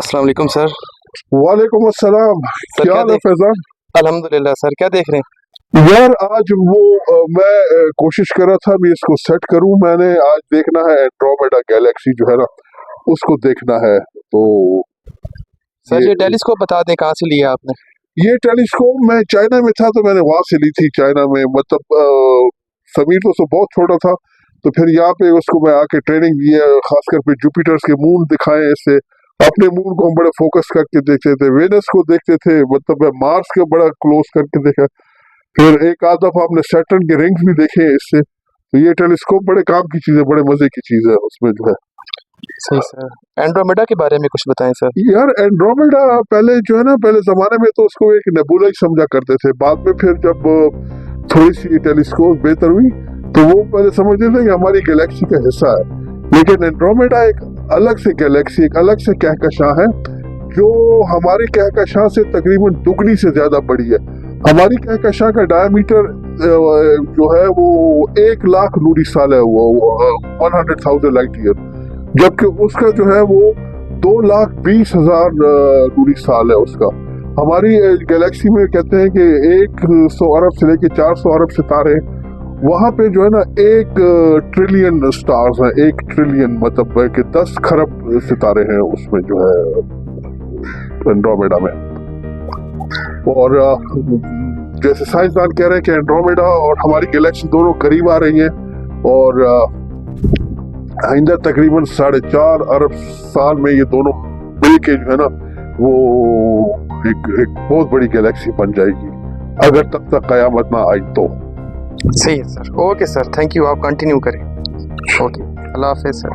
अस्सलाम वालेकुम सर। वालेकुम अस्सलाम। सर क्या क्या हाल है देख फैजान? अल्हम्दुलिल्लाह सर, क्या देख रहे हैं? यार आज मैं कोशिश कर रहा था भी इसको सेट करूं। मैंने आज देखना है एंड्रोमेडा गैलेक्सी जो है ना, उसको देखना है। तो सर ये ये टेलीस्कोप बता दें कहाँ से लिया आपने? ये टेलीस्कोप मैं चाइना में था तो मैंने वहां से ली थी। चाइना में मतलब समीर तो बहुत छोटा था, तो फिर यहाँ पे उसको मैं आके ट्रेनिंग दिया। खासकर पे जुपिटर्स के मून दिखाए इससे। अपने मून को हम बड़े फोकस करके देखते थे, वेनस को देखते थे, मतलब मार्स के बड़ा क्लोज करके देखा। फिर एक आध दफा आपने सैटर्न के रिंग्स भी देखे हैं इससे। तो ये टेलीस्कोप बड़े काम की चीज है, बड़े मजे की चीज है उसमें जो है। सही सर, एंड्रोमेडा के बारे में कुछ बताएं सर। यार एंड्रोमेडा पहले जो है ना, पहले जमाने में तो उसको एक नेबुला ही समझा करते थे। बाद में फिर जब थोड़ी सी टेलीस्कोप बेहतर हुई तो वो पहले समझते थे कि हमारी गैलेक्सी का हिस्सा है। लेकिन एंड्रोमेडा एक अलग से गैलेक्सी, एक अलग से कहकशां है जो हमारी कहकशां से तकरीबन दुगनी से ज्यादा बड़ी है। हमारी कहकशां का डायमीटर जो है वो 1 लाख नूरी साल है, वो 100,000 लाइट ईयर। जबकि उसका जो है वो 2,20,000 नूरी साल है उसका। हमारी गैलेक्सी में कहते हैं कि 100 अरब से लेके 400 अरब सितारे। वहां पे जो है ना 1 ट्रिलियन स्टार्स हैं। 1 ट्रिलियन मतलब है कि 10 खरब सितारे हैं उसमें जो है एंड्रोमेडा में। और जैसे साइंसदान कह रहे हैं कि एंड्रोमेडा और हमारी गैलेक्सी दोनों करीब आ रही हैं, और आइंदा तकरीबन 4.5 अरब साल में ये दोनों मिलके जो है ना वो एक बहुत बड़ी गैलेक्सी बन जाएगी, अगर तब तक कयामत ना आई तो। सही है sir, okay sir, thank you, आप कंटिन्यू करें। ओके, अल्लाह हाफिज़ सर।